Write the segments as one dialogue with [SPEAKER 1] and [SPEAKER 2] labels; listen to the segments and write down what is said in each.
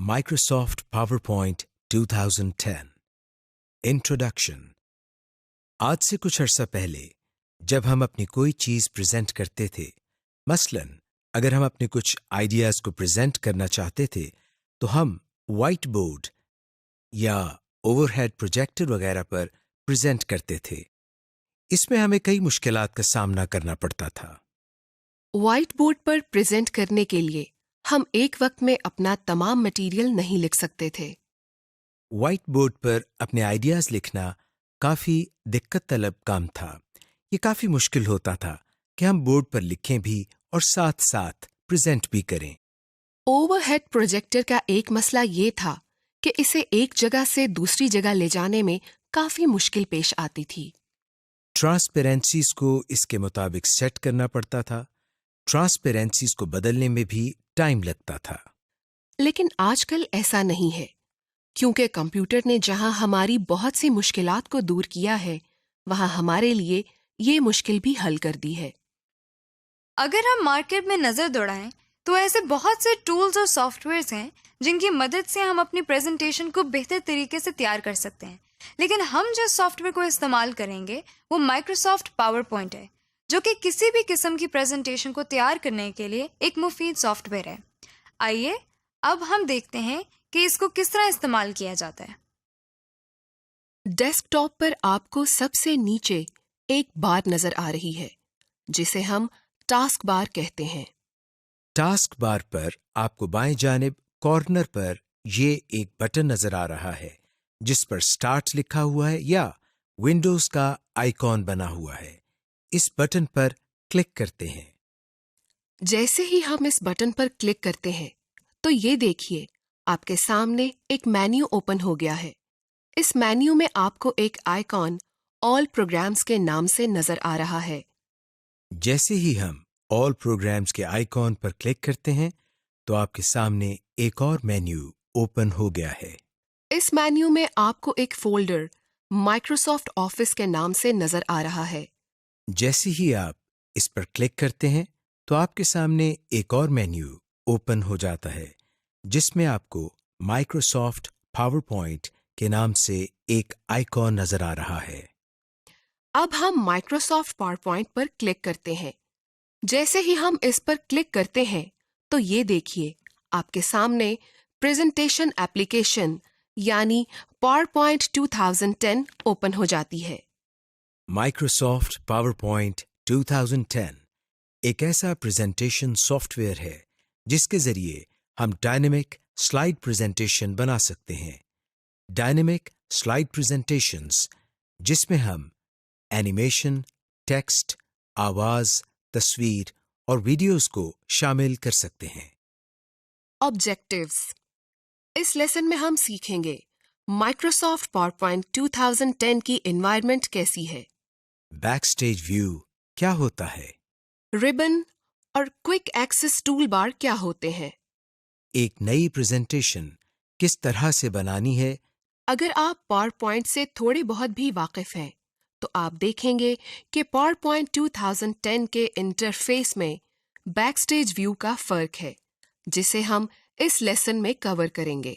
[SPEAKER 1] Microsoft PowerPoint 2010 introduction. आज से कुछ अर्सा पहले जब हम अपनी कोई चीज़ प्रेजेंट करते थे, मसलन अगर हम अपने कुछ आइडियाज़ को प्रेजेंट करना चाहते थे तो हम वाइट बोर्ड या ओवरहेड प्रोजेक्टर वगैरह पर प्रेजेंट करते थे। इसमें हमें कई मुश्किलात का सामना करना पड़ता था।
[SPEAKER 2] व्हाइट बोर्ड पर प्रेजेंट करने के लिए हम एक वक्त में अपना तमाम मटेरियल नहीं लिख सकते थे।
[SPEAKER 1] वाइट बोर्ड पर अपने आइडियाज़ लिखना काफ़ी दिक्कत तलब काम था। ये काफ़ी मुश्किल होता था कि हम बोर्ड पर लिखें भी और साथ साथ प्रेजेंट भी करें।
[SPEAKER 2] ओवरहेड प्रोजेक्टर का एक मसला ये था कि इसे एक जगह से दूसरी जगह ले जाने में काफी मुश्किल पेश आती थी।
[SPEAKER 1] ट्रांसपेरेंसीज को इसके मुताबिक सेट करना पड़ता था। ट्रांसपेरेंसीज को बदलने में भी टाइम लगता था।
[SPEAKER 2] लेकिन आजकल ऐसा नहीं है, क्योंकि कंप्यूटर ने जहां हमारी बहुत सी मुश्किलात को दूर किया है, वहां हमारे लिए ये मुश्किल भी हल कर दी है।
[SPEAKER 3] अगर हम मार्केट में नज़र दौड़ाएं तो ऐसे बहुत से टूल्स और सॉफ्टवेयर्स हैं जिनकी मदद से हम अपनी प्रेजेंटेशन को बेहतर तरीके से तैयार कर सकते हैं। लेकिन हम जिस सॉफ्टवेयर को इस्तेमाल करेंगे वो माइक्रोसॉफ्ट पावर पॉइंट है, जो कि किसी भी किस्म की प्रेजेंटेशन को तैयार करने के लिए एक मुफीद सॉफ्टवेयर है। आइए अब हम देखते हैं कि इसको किस तरह इस्तेमाल किया जाता है।
[SPEAKER 2] डेस्कटॉप पर आपको सबसे नीचे एक बार नजर आ रही है, जिसे हम टास्क बार कहते हैं।
[SPEAKER 1] टास्क बार पर आपको बाएं जानिब कॉर्नर पर ये एक बटन नजर आ रहा है जिस पर स्टार्ट लिखा हुआ है या विंडोज का आइकॉन बना हुआ है। इस बटन पर क्लिक करते हैं।
[SPEAKER 2] जैसे ही हम इस बटन पर क्लिक करते हैं तो ये देखिए, आपके सामने एक मेन्यू ओपन हो गया है। इस मेन्यू में आपको एक आइकॉन ऑल प्रोग्राम्स के नाम से नजर आ रहा है।
[SPEAKER 1] जैसे ही हम ऑल प्रोग्राम्स के आइकॉन पर क्लिक करते हैं तो आपके सामने एक और मेन्यू ओपन हो गया है।
[SPEAKER 2] इस मेन्यू में आपको एक फोल्डर माइक्रोसॉफ्ट ऑफिस के नाम से नजर आ रहा है।
[SPEAKER 1] जैसे ही आप इस पर क्लिक करते हैं तो आपके सामने एक और मेन्यू ओपन हो जाता है जिसमें आपको माइक्रोसॉफ्ट पावर पॉइंट के नाम से एक आइकॉन नजर आ रहा है।
[SPEAKER 2] अब हम माइक्रोसॉफ्ट पावरपॉइंट पर क्लिक करते हैं। जैसे ही हम इस पर क्लिक करते हैं तो ये देखिए, आपके सामने प्रेजेंटेशन एप्लीकेशन यानी पावरपॉइंट 2010 ओपन हो जाती है।
[SPEAKER 1] माइक्रोसॉफ्ट पावरपॉइंट 2010 एक ऐसा प्रेजेंटेशन सॉफ्टवेयर है जिसके जरिए हम डायनेमिक स्लाइड प्रेजेंटेशन बना सकते हैं। डायनेमिक स्लाइड प्रेजेंटेशंस जिसमें हम एनिमेशन, टेक्स्ट, आवाज, तस्वीर और वीडियोस को शामिल कर सकते हैं।
[SPEAKER 2] ऑब्जेक्टिव्स। इस लेसन में हम सीखेंगे माइक्रोसॉफ्ट पावरपॉइंट 2010 की एनवायरनमेंट कैसी है,
[SPEAKER 1] बैकस्टेज व्यू क्या होता है,
[SPEAKER 2] रिबन और क्विक एक्सेस टूल बार क्या होते हैं।
[SPEAKER 1] एक नई प्रेजेंटेशन किस तरह से बनानी है।
[SPEAKER 2] अगर आप पावरपॉइंट से थोड़े बहुत भी वाकिफ हैं तो आप देखेंगे कि पावरपॉइंट 2010 के इंटरफेस में बैकस्टेज व्यू का फर्क है, जिसे हम इस लेसन में कवर करेंगे।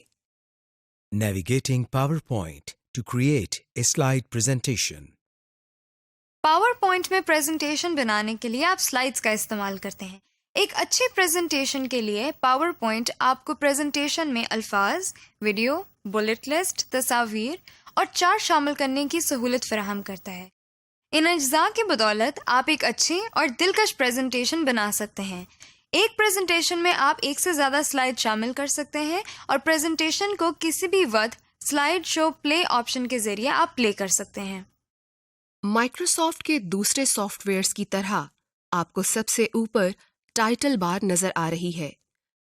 [SPEAKER 1] Navigating PowerPoint to create a slide presentation.
[SPEAKER 3] PowerPoint में प्रेजेंटेशन बनाने के लिए आप स्लाइड्स का इस्तेमाल करते हैं। एक अच्छी प्रेजेंटेशन के लिए पावर पॉइंट आपको प्रेजेंटेशन में अल्फाज, वीडियो, बुलेट लिस्ट, तस्वीर और चार्ट शामिल करने की सहूलत फराहम करता है। इन अज्जा की बदौलत आप एक अच्छी और दिलकश प्रेजेंटेशन बना सकते हैं। एक प्रेजेंटेशन में आप एक से ज़्यादा स्लाइड शामिल कर सकते हैं और प्रेजेंटेशन को किसी भी वक्त स्लाइड शो प्ले ऑप्शन के ज़रिए आप प्ले कर सकते हैं।
[SPEAKER 2] माइक्रोसॉफ्ट के दूसरे सॉफ्टवेयर्स की तरह आपको सबसे ऊपर टाइटल बार नजर आ रही है।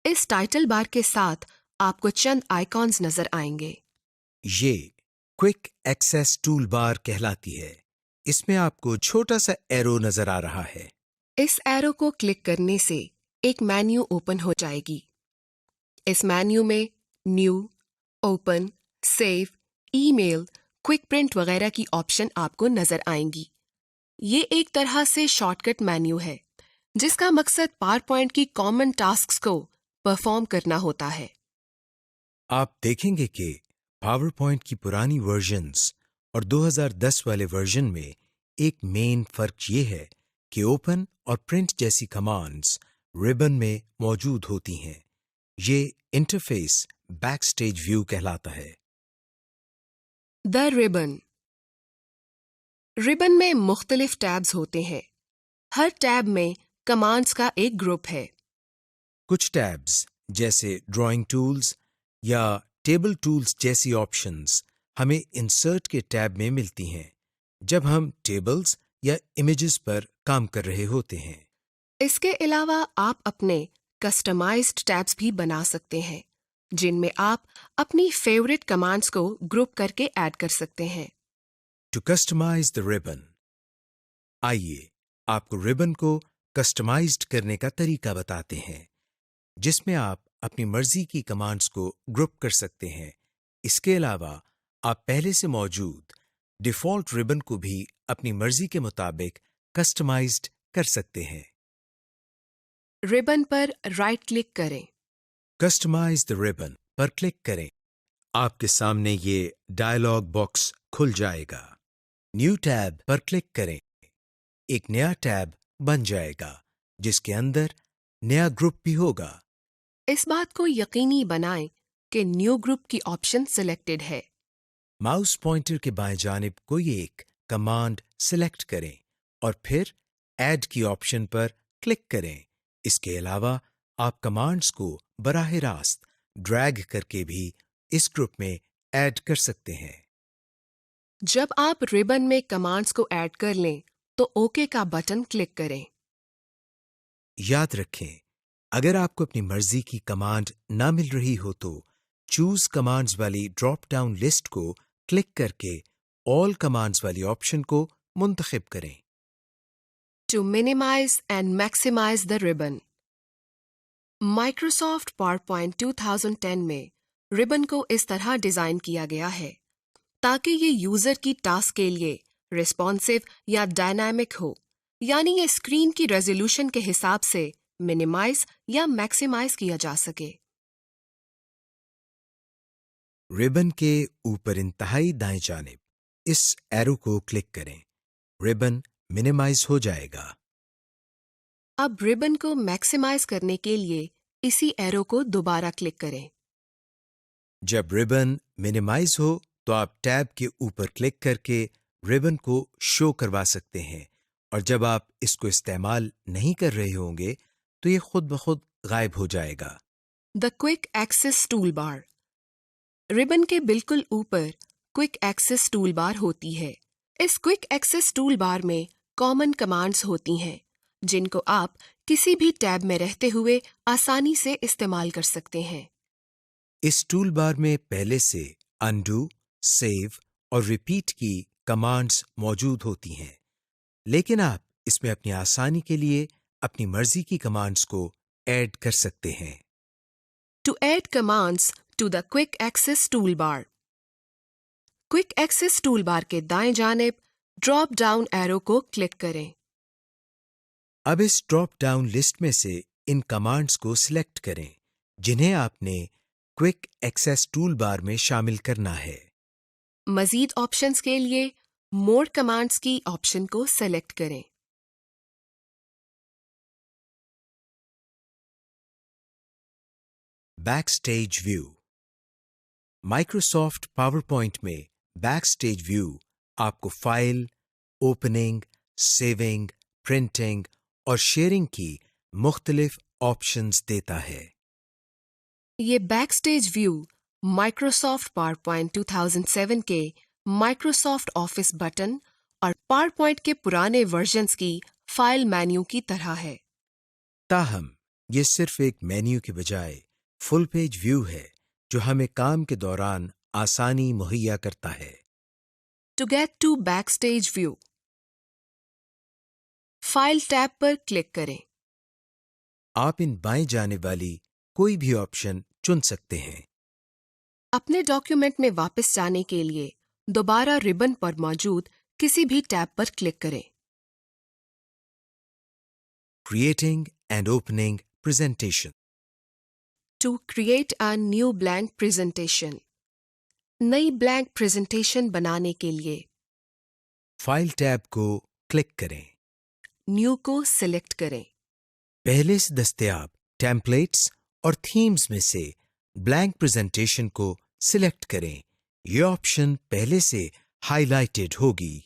[SPEAKER 2] इस टाइटल बार के साथ आपको चंद आइकॉन्स नजर आएंगे।
[SPEAKER 1] ये क्विक एक्सेस टूल बार कहलाती है। इसमें आपको छोटा सा एरो नजर आ रहा है।
[SPEAKER 2] इस एरो को क्लिक करने से एक मेन्यू ओपन हो जाएगी। इस मेन्यू में new, open, save, email, quick print वगैरह की ऑप्शन आपको नजर आएंगी। ये एक तरह से शॉर्टकट मेन्यू है जिसका मकसद पावरपॉइंट की कॉमन टास्क्स को परफॉर्म करना होता है।
[SPEAKER 1] آپ دیکھیں گے کہ پاور پوائنٹ کی پرانی ورژنز اور 2010 والے ورژن میں ایک مین فرق یہ ہے کہ اوپن اور پرنٹ جیسی کمانڈز ربن میں موجود ہوتی ہیں. یہ انٹرفیس بیک سٹیج ویو کہلاتا ہے.
[SPEAKER 2] دا ربن. ربن میں مختلف ٹیبز ہوتے ہیں. ہر ٹیب میں کمانڈز کا ایک گروپ ہے.
[SPEAKER 1] کچھ ٹیبز جیسے ڈرائنگ ٹولز یا ٹیبل ٹولز جیسی آپشنز ہمیں انسرٹ کے ٹیب میں ملتی ہیں جب ہم ٹیبلز یا امیجز پر کام کر رہے ہوتے ہیں.
[SPEAKER 2] اس کے علاوہ آپ اپنے کسٹمائزڈ ٹیبز بھی بنا سکتے ہیں جن میں آپ اپنی فیورٹ کمانڈز کو گروپ کر کے ایڈ کر سکتے ہیں.
[SPEAKER 1] To customise the ribbon. آئیے آپ کو ربن کو کسٹمائزڈ کرنے کا طریقہ بتاتے ہیں جس میں آپ اپنی مرضی کی کمانڈز کو گروپ کر سکتے ہیں. اس کے علاوہ آپ پہلے سے موجود ڈیفالٹ ربن کو بھی اپنی مرضی کے مطابق کسٹمائزڈ کر سکتے ہیں.
[SPEAKER 2] ربن پر رائٹ کلک کریں.
[SPEAKER 1] Customise the ribbon per click کریں. آپ کے سامنے یہ ڈائلاگ باکس کھل جائے گا. نیو ٹیب پر کلک کریں. ایک نیا ٹیب بن جائے گا جس کے اندر نیا گروپ بھی ہوگا.
[SPEAKER 2] اس بات کو یقینی بنائیں کہ نیو گروپ کی آپشن سلیکٹڈ ہے.
[SPEAKER 1] ماؤس پوائنٹر کے بائیں جانب کوئی ایک کمانڈ سلیکٹ کریں اور پھر ایڈ کی آپشن پر کلک کریں. اس کے علاوہ آپ کمانڈز کو براہ راست ڈریگ کر کے بھی اس گروپ میں ایڈ کر سکتے ہیں.
[SPEAKER 2] جب آپ ربن میں کمانڈز کو ایڈ کر لیں تو اوکے کا بٹن کلک کریں.
[SPEAKER 1] یاد رکھیں اگر آپ کو اپنی مرضی کی کمانڈ نہ مل رہی ہو تو چوز کمانڈز والی ڈراپ ڈاؤن لسٹ کو کلک کر کے آل کمانڈز والی آپشن کو منتخب کریں.
[SPEAKER 2] To minimize and maximise the ribbon. Microsoft PowerPoint 2010 میں ربن کو اس طرح ڈیزائن کیا گیا ہے تاکہ یہ یوزر کی ٹاسک کے لیے ریسپانسو یا ڈائنامک ہو، یعنی یہ اسکرین کی ریزولوشن کے حساب سے منیمائز یا میکسیمائز کیا جا سکے.
[SPEAKER 1] ربن کے اوپر انتہائی دائیں جانب اس ایرو کو کلک کریں. ربن منیمائز ہو جائے گا.
[SPEAKER 2] اب ربن کو میکسیمائز کرنے کے لیے اسی ایرو کو دوبارہ کلک کریں.
[SPEAKER 1] جب ربن منیمائز ہو تو آپ ٹیب کے اوپر کلک کر کے ربن کو شو کروا سکتے ہیں اور جب آپ اس کو استعمال نہیں کر رہے ہوں گے تو یہ خود بخود غائب ہو جائے گا.
[SPEAKER 2] دا کوئک ایکسس ٹول بار. ربن کے بالکل اوپر کوئک ایکسس ٹول بار ہوتی ہے. اس کوئک ایکسس ٹول بار میں کامن کمانڈز ہوتی ہیں جن کو آپ کسی بھی ٹیب میں رہتے ہوئے آسانی سے استعمال کر سکتے ہیں.
[SPEAKER 1] اس ٹول بار میں پہلے سے انڈو، سیو اور ریپیٹ کی کمانڈز موجود ہوتی ہیں لیکن آپ اس میں اپنی آسانی کے لیے اپنی مرضی کی کمانڈز کو ایڈ کر سکتے ہیں.
[SPEAKER 2] To add commands to the quick access toolbar. Quick access toolbar کے دائیں جانب ڈراپ ڈاؤن ایرو کو کلک کریں.
[SPEAKER 1] اب اس ڈراپ ڈاؤن لسٹ میں سے ان کمانڈز کو سلیکٹ کریں جنہیں آپ نے کوئک ایکسس ٹول بار میں شامل کرنا ہے.
[SPEAKER 2] مزید آپشنز کے لیے مور کمانڈز کی آپشن کو سلیکٹ کریں.
[SPEAKER 1] Back stage view. Microsoft PowerPoint میں بیک سٹیج ویو آپ کو فائل، اوپننگ، سیونگ، پرنٹنگ اور شیئرنگ کی مختلف آپشنز دیتا ہے.
[SPEAKER 2] یہ back stage view Microsoft PowerPoint 2007 کے مائکروسافٹ آفس بٹن اور پاور پوائنٹ کے پرانے ورژنز کی فائل مینیو کی طرح ہے.
[SPEAKER 1] تاہم یہ صرف ایک مینیو کے بجائے فل پیج ویو ہے جو ہمیں کام کے دوران آسانی مہیا کرتا ہے.
[SPEAKER 2] To get to back stage view, file tab پر کلک کریں.
[SPEAKER 1] آپ ان بائیں جانب والی کوئی بھی آپشن چن سکتے ہیں.
[SPEAKER 2] اپنے ڈاکیومنٹ میں واپس جانے کے لیے دوبارہ ربن پر موجود کسی بھی ٹیب پر کلک کریں.
[SPEAKER 1] Creating and opening presentation.
[SPEAKER 2] to create a new blank presentation. नई blank presentation बनाने के लिए
[SPEAKER 1] फाइल टैब को क्लिक करें।
[SPEAKER 2] न्यू को सिलेक्ट करें।
[SPEAKER 1] पहले से दस्तयाब टेम्पलेट्स और थीम्स में से ब्लैंक प्रेजेंटेशन को सिलेक्ट करें। ये ऑप्शन पहले से हाइलाइटेड होगी।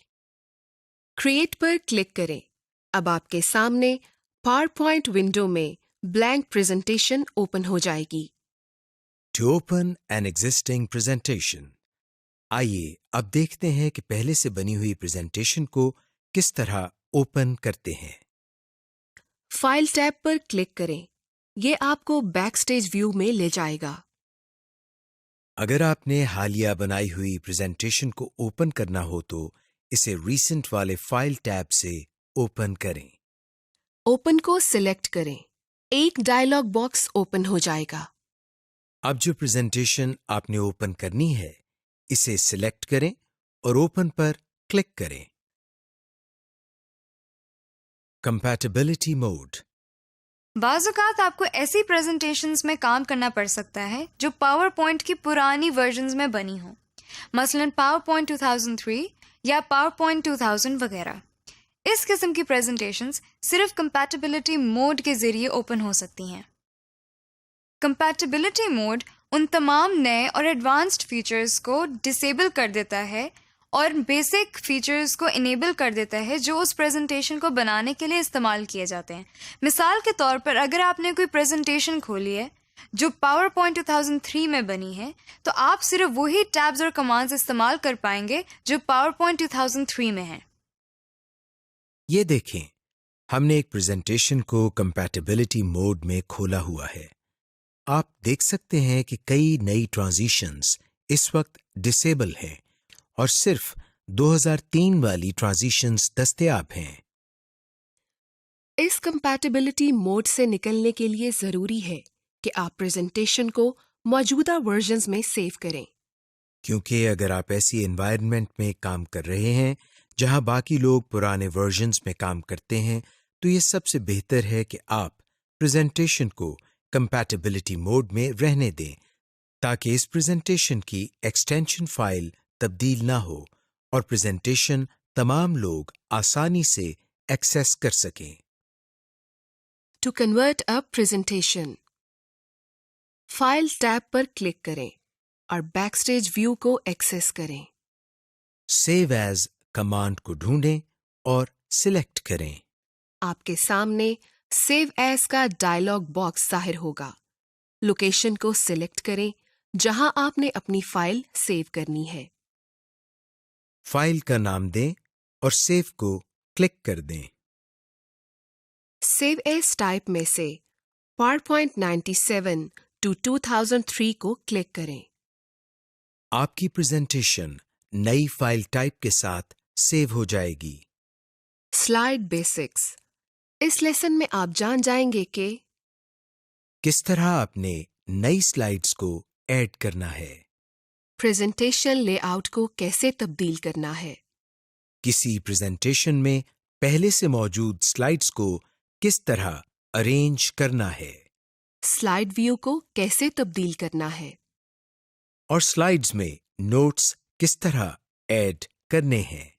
[SPEAKER 2] क्रिएट पर क्लिक करें। अब आपके सामने PowerPoint विंडो में ब्लैंक प्रेजेंटेशन ओपन हो जाएगी।
[SPEAKER 1] To open an existing presentation, आइए अब देखते हैं कि पहले से बनी हुई प्रेजेंटेशन को किस तरह ओपन करते हैं।
[SPEAKER 2] फाइल टैब पर क्लिक करें। ये आपको बैकस्टेज व्यू में ले जाएगा।
[SPEAKER 1] अगर आपने हालिया बनाई हुई प्रेजेंटेशन को ओपन करना हो तो इसे रीसेंट वाले फाइल टैब से ओपन करें।
[SPEAKER 2] ओपन को सिलेक्ट करें। एक डायलॉग बॉक्स ओपन हो जाएगा।
[SPEAKER 1] अब जो प्रेजेंटेशन आपने ओपन करनी है इसे सिलेक्ट करें और ओपन पर क्लिक करें। Compatibility mode.
[SPEAKER 3] बाज़-औक़ात आपको ऐसी प्रेजेंटेशंस में काम करना पड़ सकता है जो पावर पॉइंट की पुरानी वर्जन्स में बनी हो, मसलन पावर पॉइंट 2003 या पावर पॉइंट 2000 वगैरह। इस किस्म की प्रेजेंटेशंस सिर्फ कंपैटिबिलिटी मोड के ज़रिए ओपन हो सकती हैं। कंपैटिबिलिटी मोड उन तमाम नए और एडवांस्ड फीचर्स को डिसेबल कर देता है और बेसिक फीचर्स को इनेबल कर देता है जो उस प्रेजेंटेशन को बनाने के लिए इस्तेमाल किए जाते हैं। मिसाल के तौर पर अगर आपने कोई प्रेजेंटेशन खोली है जो पावर पॉइंट 2003 में बनी है तो आप सिर्फ वही टैब्स और कमांड्स इस्तेमाल कर पाएंगे जो पावर पॉइंट 2003 में हैं।
[SPEAKER 1] ये देखें, हमने एक प्रेजेंटेशन को कंपैटिबिलिटी मोड में खोला हुआ है। आप देख सकते हैं कि कई नई ट्रांजिशंस इस वक्त डिसेबल हैं और सिर्फ 2003 वाली ट्रांजिशंस दस्तयाब हैं।
[SPEAKER 2] इस कंपैटिबिलिटी मोड से निकलने के लिए जरूरी है कि आप प्रेजेंटेशन को मौजूदा वर्जन्स में सेव करें।
[SPEAKER 1] क्योंकि अगर आप ऐसी एनवायरनमेंट में काम कर रहे हैं जहां बाकी लोग पुराने वर्जन्स में काम करते हैं तो ये सबसे बेहतर है कि आप प्रेजेंटेशन को कंपैटिबिलिटी मोड में रहने दें ताकि इस प्रेजेंटेशन की एक्सटेंशन फाइल तब्दील ना हो और प्रेजेंटेशन तमाम लोग आसानी से एक्सेस कर सकें।
[SPEAKER 2] To convert a presentation, file tab पर क्लिक करें और बैकस्टेज व्यू को एक्सेस करें।
[SPEAKER 1] सेव एज कमांड को ढूंढें और सिलेक्ट करें।
[SPEAKER 2] आपके सामने सेव एज का डायलॉग बॉक्स जाहिर होगा। लोकेशन को सिलेक्ट करें जहां आपने अपनी फाइल सेव करनी है।
[SPEAKER 1] फाइल का नाम दें और सेव को क्लिक कर दें।
[SPEAKER 2] सेव एज टाइप में से PowerPoint 97 to 2003 को क्लिक करें।
[SPEAKER 1] आपकी प्रेजेंटेशन नई फाइल टाइप के साथ सेव हो जाएगी।
[SPEAKER 2] Slide basics. इस लेसन में आप जान जाएंगे कि
[SPEAKER 1] किस तरह आपने नई स्लाइड्स को ऐड करना है,
[SPEAKER 2] प्रेजेंटेशन लेआउट को कैसे तब्दील करना है,
[SPEAKER 1] किसी प्रेजेंटेशन में पहले से मौजूद स्लाइड्स को किस तरह अरेंज करना है,
[SPEAKER 2] स्लाइड व्यू को कैसे तब्दील करना है,
[SPEAKER 1] और स्लाइड्स में नोट्स किस तरह ऐड करने हैं।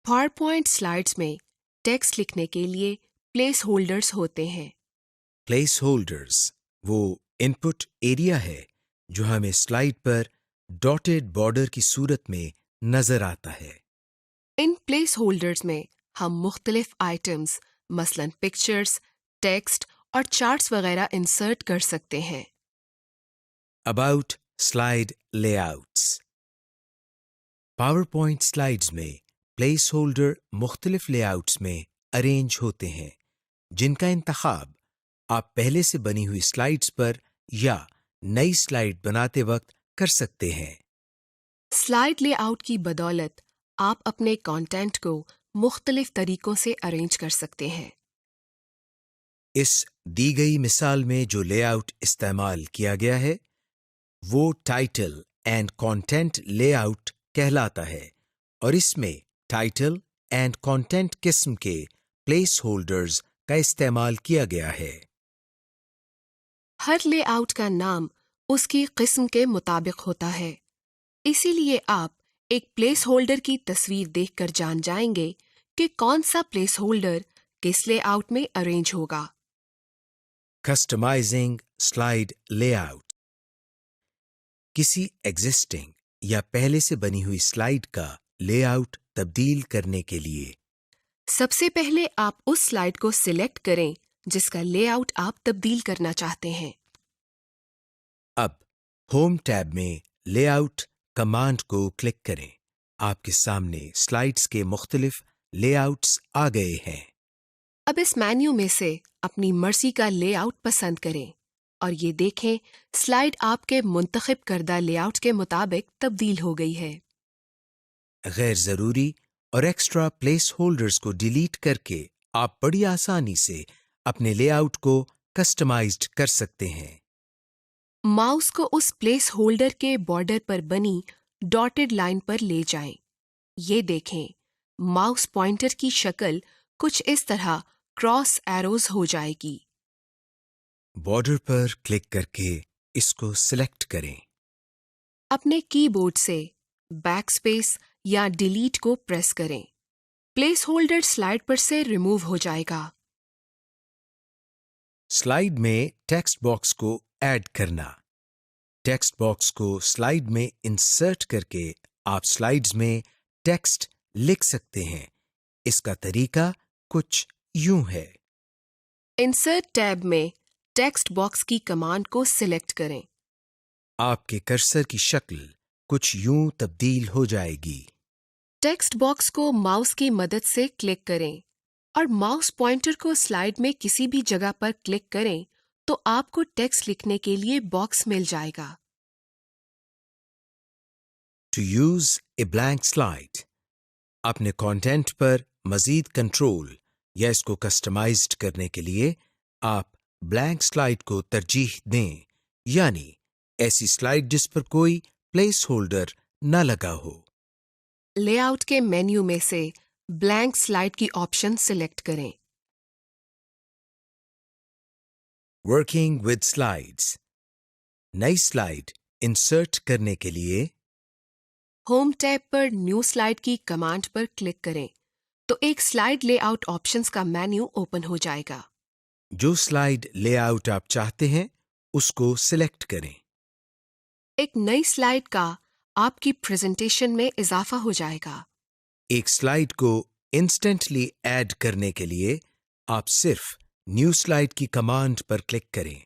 [SPEAKER 2] PowerPoint स्लाइड्स में टेक्स्ट लिखने के लिए प्लेस होल्डर्स होते हैं।
[SPEAKER 1] प्लेस होल्डर्स वो इनपुट एरिया है जो हमें स्लाइड पर डॉटेड बॉर्डर की सूरत में नजर आता है।
[SPEAKER 2] इन प्लेस होल्डर्स में हम मुख्तलिफ आइटम्स मसलन पिक्चर्स, टेक्स्ट और चार्ट्स वगैरह इंसर्ट कर सकते हैं।
[SPEAKER 1] About slide layouts. PowerPoint slides में प्लेस होल्डर मुख्तलिफ लेआउट्स में अरेंज होते हैं जिनका इंतखाब आप पहले से बनी हुई स्लाइड्स पर या नई स्लाइड बनाते वक्त कर सकते हैं।
[SPEAKER 2] स्लाइड लेआउट की बदौलत आप अपने कंटेंट को मुख्तलिफ तरीकों से अरेंज कर सकते हैं।
[SPEAKER 1] इस दी गई मिसाल में जो लेआउट इस्तेमाल किया गया है वो टाइटल एंड कंटेंट लेआउट कहलाता है और इसमें टाइटल एंड कंटेंट किस्म के प्लेस होल्डर्स का इस्तेमाल किया गया है।
[SPEAKER 2] ہر لے آؤٹ کا نام اس کی قسم کے مطابق ہوتا ہے، اسی لیے آپ ایک پلیس ہولڈر کی تصویر دیکھ کر جان جائیں گے کہ کون سا پلیس ہولڈر کس لے آؤٹ میں ارینج ہوگا۔
[SPEAKER 1] Customising slide lay out. کسی ایگزسٹنگ یا پہلے سے بنی ہوئی سلائیڈ کا لے آؤٹ تبدیل کرنے کے لیے
[SPEAKER 2] سب سے پہلے آپ اس سلائیڈ کو سلیکٹ کریں جس کا لے آؤٹ آپ تبدیل کرنا چاہتے ہیں۔
[SPEAKER 1] اب ہوم ٹیب میں لے آؤٹ کمانڈ کو کلک کریں۔ آپ کے سامنے سلائیڈز کے مختلف لے آؤٹس آ گئے ہیں۔
[SPEAKER 2] اب اس مینیو میں سے اپنی مرضی کا لے آؤٹ پسند کریں اور یہ دیکھیں سلائیڈ آپ کے منتخب کردہ لے آؤٹ کے مطابق تبدیل ہو گئی ہے۔
[SPEAKER 1] غیر ضروری اور ایکسٹرا پلیس ہولڈرز کو ڈیلیٹ کر کے آپ بڑی آسانی سے اپنے لے آؤٹ کو کسٹمائزڈ کر سکتے ہیں۔
[SPEAKER 2] ماؤس کو اس پلیس ہولڈر کے بارڈر پر بنی ڈاٹڈ لائن پر لے جائیں۔ یہ دیکھیں ماؤس پوائنٹر کی شکل کچھ اس طرح کراس ایروز ہو جائے گی۔
[SPEAKER 1] بارڈر پر کلک کر کے اس کو سلیکٹ کریں۔
[SPEAKER 2] اپنے کی بورڈ سے بیک اسپیس یا ڈیلیٹ کو پریس کریں۔ پلیس ہولڈر سلائیڈ پر سے ریموو ہو جائے گا۔
[SPEAKER 1] سلائیڈ میں ٹیکسٹ باکس کو ایڈ کرنا۔ ٹیکسٹ باکس کو سلائیڈ میں انسرٹ کر کے آپ سلائیڈز میں ٹیکسٹ لکھ سکتے ہیں۔ اس کا طریقہ کچھ یوں ہے۔
[SPEAKER 2] انسرٹ ٹیب میں ٹیکسٹ باکس کی کمانڈ کو سلیکٹ کریں۔
[SPEAKER 1] آپ کے کرسر کی شکل کچھ یوں تبدیل ہو جائے گی۔
[SPEAKER 2] ٹیکسٹ باکس کو ماؤس کی مدد سے کلک کریں اور ماؤس پوائنٹر کو سلائیڈ میں کسی بھی جگہ پر کلک کریں تو آپ کو ٹیکسٹ لکھنے کے لیے باکس مل جائے گا۔
[SPEAKER 1] To use a blank slide. اپنے کانٹینٹ پر مزید کنٹرول یا اس کو کسٹمائزڈ کرنے کے لیے آپ بلینک سلائیڈ کو ترجیح دیں، یعنی ایسی سلائیڈ جس پر کوئی پلیس ہولڈر نہ لگا ہو۔
[SPEAKER 2] لے آؤٹ کے مینیو میں سے بلینک سلائیڈ کی آپشن سلیکٹ کریں۔
[SPEAKER 1] Working with slides. نئی سلائیڈ انسرٹ کرنے کے لیے
[SPEAKER 2] ہوم ٹیب پر نیو سلائیڈ کی کمانڈ پر کلک کریں تو ایک سلائیڈ لے آؤٹ آپشنز کا مینیو اوپن ہو جائے گا۔
[SPEAKER 1] جو سلائیڈ لے آؤٹ آپ چاہتے ہیں اس کو سلیکٹ کریں۔
[SPEAKER 2] ایک نئی سلائیڈ کا آپ کی پریزنٹیشن میں اضافہ ہو جائے گا۔
[SPEAKER 1] ایک سلائیڈ کو انسٹنٹلی ایڈ کرنے کے لیے آپ صرف نیو سلائیڈ کی کمانڈ پر کلک کریں۔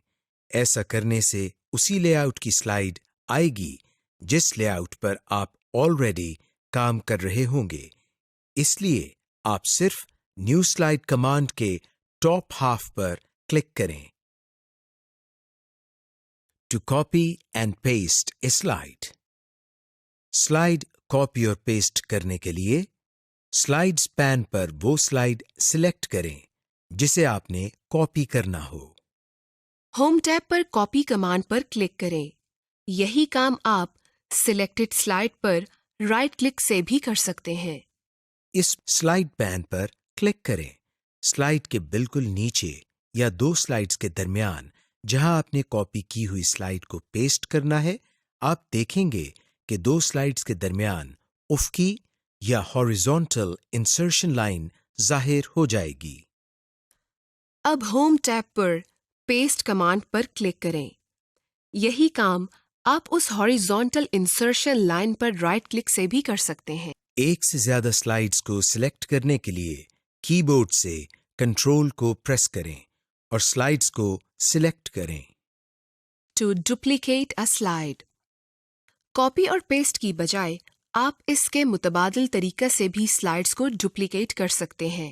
[SPEAKER 1] ایسا کرنے سے اسی لے آؤٹ کی سلائیڈ آئے گی جس لے آؤٹ پر آپ آلریڈی کام کر رہے ہوں گے۔ اس لیے آپ صرف نیو سلائیڈ کمانڈ کے ٹاپ ہاف پر کلک کریں۔ To copy and paste a slide. Slide copy اور پیسٹ کرنے کے لیے سلائیڈز پین پر وہ سلائیڈ سلیکٹ کریں جسے آپ نے کاپی کرنا ہو۔
[SPEAKER 2] ہوم ٹیب پر کاپی کمانڈ پر کلک کریں۔ یہی کام آپ سلیکٹڈ سلائیڈ پر رائٹ کلک سے بھی کر سکتے ہیں۔
[SPEAKER 1] اس سلائیڈ پین پر کلک کریں۔ سلائیڈ کے بالکل نیچے یا دو سلائیڈز کے درمیان جہاں آپ نے کاپی کی ہوئی سلائیڈ کو پیسٹ کرنا ہے، آپ دیکھیں گے کہ دو سلائیڈز کے درمیان افقی یا ہاریزونٹل انسرشن لائن ظاہر ہو جائے گی۔
[SPEAKER 2] اب ہوم ٹیب پر پیسٹ کمانڈ پر کلک کریں۔ یہی کام آپ اس ہاریزونٹل انسرشن لائن پر رائٹ کلک سے بھی کر سکتے ہیں۔
[SPEAKER 1] ایک سے زیادہ سلائیڈز کو سلیکٹ کرنے کے لیے کی بورڈ سے کنٹرول کو پریس کریں اور سلائیڈز کو سلیکٹ کریں۔
[SPEAKER 2] To duplicate a slide. Copy اور پیسٹ کی بجائے آپ اس کے متبادل طریقے سے بھی سلائیڈز کو ڈپلیکیٹ کر سکتے ہیں۔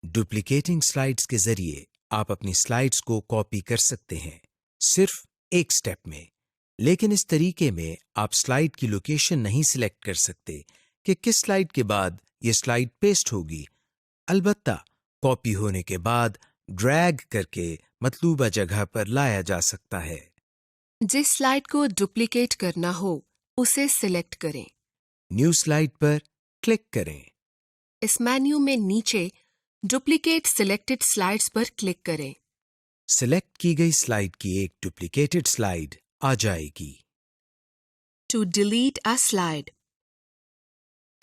[SPEAKER 1] ڈپلیکیٹنگ سلائیڈز کے ذریعے آپ اپنی سلائیڈز کو کاپی کر سکتے ہیں، صرف ایک سٹیپ میں۔ لیکن اس طریقے میں آپ سلائیڈ کی لوکیشن نہیں سلیکٹ کر سکتے کہ کس سلائیڈ کے بعد یہ سلائیڈ پیسٹ ہوگی۔ البتہ کاپی ہونے کے بعد ڈریگ کر کے مطلوبہ جگہ پر لایا جا سکتا ہے۔
[SPEAKER 2] جس سلائیڈ کو ڈپلیکیٹ کرنا ہو اسے سلیکٹ کریں۔
[SPEAKER 1] نیو سلائیڈ پر کلک کریں۔
[SPEAKER 2] اس مینیو میں نیچے ڈپلیکیٹ سلیکٹڈ سلائیڈز پر کلک کریں۔
[SPEAKER 1] सिलेक्ट की गई स्लाइड की एक डुप्लीकेटेड स्लाइड आ जाएगी.
[SPEAKER 2] To delete a slide.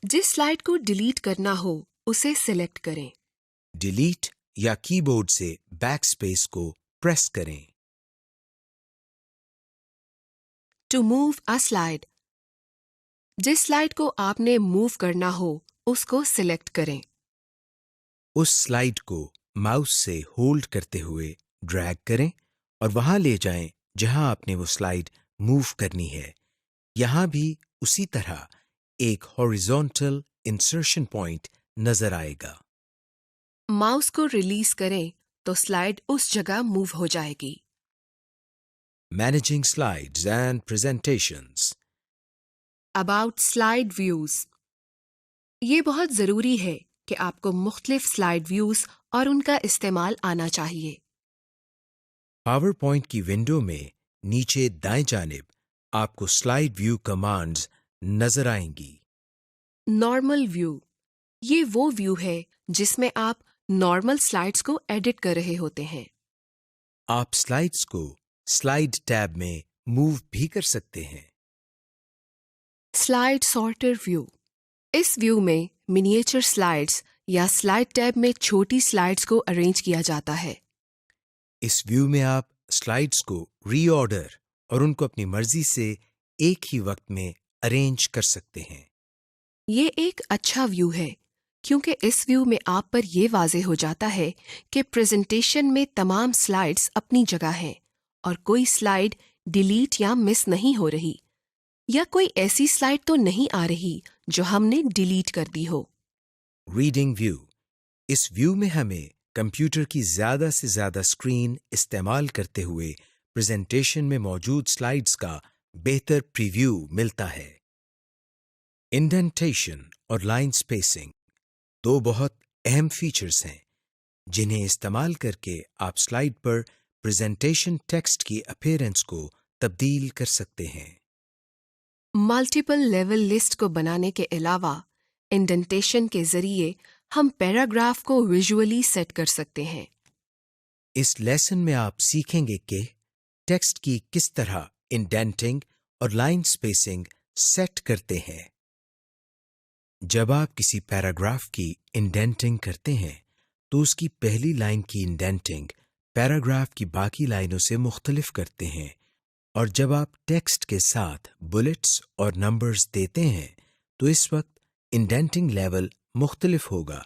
[SPEAKER 2] जिस स्लाइड को डिलीट करना हो उसे सिलेक्ट करें.
[SPEAKER 1] डिलीट या कीबोर्ड से बैक स्पेस को प्रेस करें.
[SPEAKER 2] To move a slide. जिस स्लाइड को आपने मूव करना हो उसको सिलेक्ट करें.
[SPEAKER 1] उस स्लाइड को माउस से होल्ड करते हुए ड्रैग करें और वहां ले जाएं जहां आपने वो स्लाइड मूव करनी है. यहां भी उसी तरह एक हॉरिजॉन्टल इंसर्शन पॉइंट नजर आएगा.
[SPEAKER 2] माउस को रिलीज करें तो स्लाइड उस जगह मूव हो जाएगी.
[SPEAKER 1] Managing slides and presentations.
[SPEAKER 2] About slide views. ये बहुत ज़रूरी है कि आपको मुख्तलिफ स्लाइड व्यूज और उनका इस्तेमाल आना चाहिए.
[SPEAKER 1] पावर पॉइंट की विंडो में नीचे दाएं जानिब आपको स्लाइड व्यू कमांड्स नजर आएंगी.
[SPEAKER 2] Normal view. ये वो व्यू है जिसमें आप नॉर्मल स्लाइड्स को एडिट कर रहे होते हैं.
[SPEAKER 1] आप स्लाइड्स को स्लाइड टैब में मूव भी कर सकते हैं.
[SPEAKER 2] Slide sorter view. इस व्यू में मिनिएचर स्लाइड्स या स्लाइड टैब में छोटी स्लाइड्स को अरेंज किया जाता है.
[SPEAKER 1] इस व्यू में आप स्लाइड्स को रीऑर्डर और उनको अपनी मर्जी से एक ही वक्त में अरेंज कर सकते हैं.
[SPEAKER 2] ये एक अच्छा व्यू है क्योंकि इस व्यू में आप पर यह वाज़े हो जाता है कि प्रेजेंटेशन में तमाम स्लाइड्स अपनी जगह हैं और कोई स्लाइड डिलीट या मिस नहीं हो रही या कोई ऐसी स्लाइड तो नहीं आ रही जो हमने डिलीट कर दी हो.
[SPEAKER 1] Reading view. इस व्यू में हमें कंप्यूटर की ज़्यादा से ज़्यादा स्क्रीन इस्तेमाल करते हुए प्रेजेंटेशन में मौजूद स्लाइड्स का बेहतर प्रीव्यू मिलता है. इंडेंटेशन और लाइन स्पेसिंग दो बहुत अहम फीचर्स हैं जिन्हें इस्तेमाल करके आप स्लाइड पर प्रेजेंटेशन टेक्स्ट की अपीयरेंस को तब्दील कर सकते हैं.
[SPEAKER 2] मल्टीपल लेवल लिस्ट को बनाने के अलावा इंडेंटेशन के जरिए हम पैराग्राफ को विजुअली सेट कर सकते हैं.
[SPEAKER 1] इस लेसन में आप सीखेंगे कि टेक्स्ट की किस तरह इंडेंटिंग और लाइन स्पेसिंग सेट करते हैं. जब आप किसी पैराग्राफ की इंडेंटिंग करते हैं तो उसकी पहली लाइन की इंडेंटिंग पैराग्राफ की बाकी लाइनों से मुख्तलिफ करते हैं और जब आप टेक्स्ट के साथ बुलेट्स और नंबर्स देते हैं तो इस वक्त इंडेंटिंग लेवल मुख्तलिफ होगा.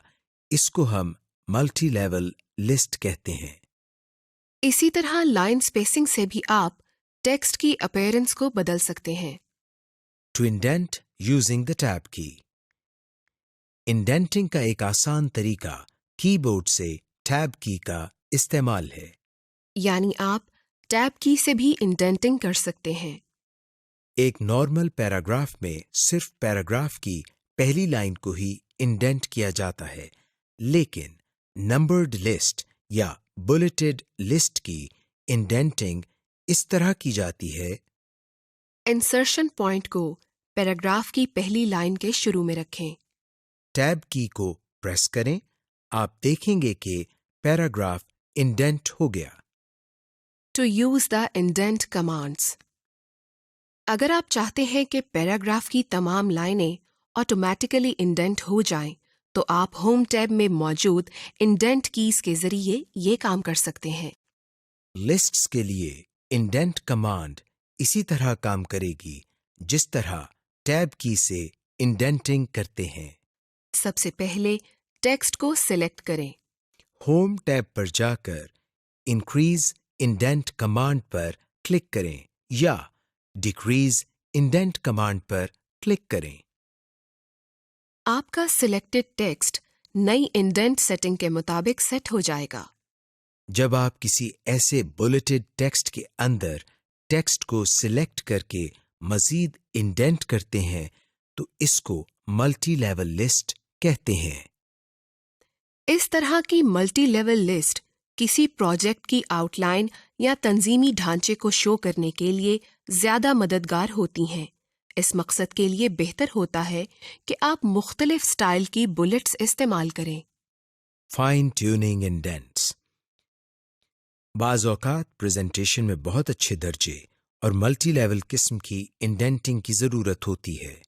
[SPEAKER 1] इसको हम मल्टी लेवल लिस्ट कहते हैं.
[SPEAKER 2] इसी तरह लाइन स्पेसिंग से भी आप टेक्स्ट की अपीयरेंस को बदल सकते हैं.
[SPEAKER 1] To indent using the tab key. Indenting का एक आसान तरीका कीबोर्ड से टैब की का इस्तेमाल है.
[SPEAKER 2] यानी आप टैब की से भी इंडेंटिंग कर सकते हैं.
[SPEAKER 1] एक नॉर्मल पैराग्राफ में सिर्फ पैराग्राफ की पहली लाइन को ही इंडेंट किया जाता है, लेकिन नंबर्ड लिस्ट या बुलेटेड लिस्ट की इंडेंटिंग इस तरह की जाती है.
[SPEAKER 2] इंसर्शन पॉइंट को पैराग्राफ की पहली लाइन के शुरू में रखें.
[SPEAKER 1] टैब की को प्रेस करें. आप देखेंगे कि पैराग्राफ इंडेंट हो गया.
[SPEAKER 2] To use the indent commands. अगर आप चाहते हैं कि पैराग्राफ की तमाम लाइनें ऑटोमेटिकली इंडेंट हो जाएं, तो आप होम टैब में मौजूद इंडेंट कीज के जरिए ये काम कर सकते हैं.
[SPEAKER 1] लिस्ट्स के लिए इंडेंट कमांड इसी तरह काम करेगी जिस तरह टैब की से इंडेंटिंग करते हैं.
[SPEAKER 2] सबसे पहले टेक्स्ट को सिलेक्ट करें.
[SPEAKER 1] होम टैब पर जाकर इंक्रीज इंडेंट कमांड पर क्लिक करें या डिक्रीज इंडेंट कमांड पर क्लिक करें.
[SPEAKER 2] आपका सिलेक्टेड टेक्स्ट नई इंडेंट सेटिंग के मुताबिक सेट हो जाएगा.
[SPEAKER 1] जब आप किसी ऐसे बुलेटेड टेक्स्ट के अंदर टेक्स्ट को सिलेक्ट करके मजीद इंडेंट करते हैं तो इसको मल्टी लेवल लिस्ट कहते हैं.
[SPEAKER 2] इस तरह की मल्टी लेवल लिस्ट किसी प्रोजेक्ट की आउटलाइन या तंजीमी ढांचे को शो करने के लिए ज़्यादा मददगार होती हैं. इस मकसद के लिए बेहतर होता है कि आप मुख्तलिफ स्टाइल की बुलेट्स इस्तेमाल करें.
[SPEAKER 1] Fine tuning indents. बाज़ औक़ात प्रेजेंटेशन में बहुत अच्छे दर्जे और मल्टी लेवल किस्म की इंडेंटिंग की ज़रूरत होती है।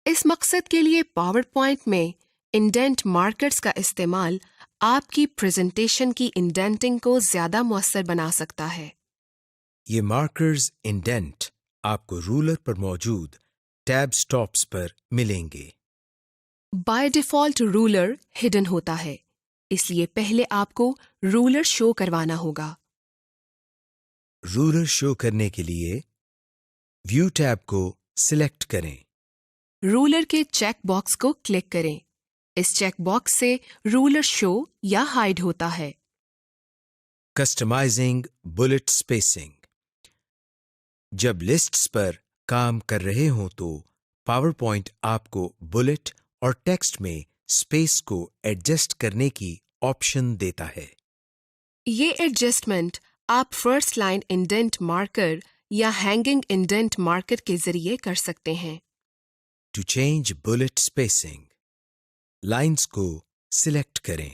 [SPEAKER 2] इस मकसद के लिए पावर पॉइंट में इंडेंट मार्कर्स का इस्तेमाल आपकी प्रेजेंटेशन की इंडेंटिंग को ज़्यादा मुअस्सर बना सकता है।
[SPEAKER 1] ये मार्कर्स इंडेंट आपको रूलर पर मौजूद टैब स्टॉप्स पर मिलेंगे।
[SPEAKER 2] बाय डिफ़ॉल्ट रूलर हिडन होता है, इसलिए पहले आपको रूलर शो करवाना होगा।
[SPEAKER 1] रूलर शो करने के लिए व्यू टैब को सिलेक्ट करें।
[SPEAKER 2] रूलर के चेक बॉक्स को क्लिक करें। इस चेक बॉक्स से रूलर शो या हाइड होता है।
[SPEAKER 1] Customising bullet spacing. जब लिस्ट्स पर काम कर रहे हों तो पावर पॉइंट आपको बुलेट और टेक्स्ट में स्पेस को एडजस्ट करने की ऑप्शन देता है।
[SPEAKER 2] ये एडजस्टमेंट आप फर्स्ट लाइन इंडेंट मार्कर या हैंगिंग इंडेंट मार्कर के जरिए कर सकते हैं।
[SPEAKER 1] To change bullet spacing, lines को सिलेक्ट करें।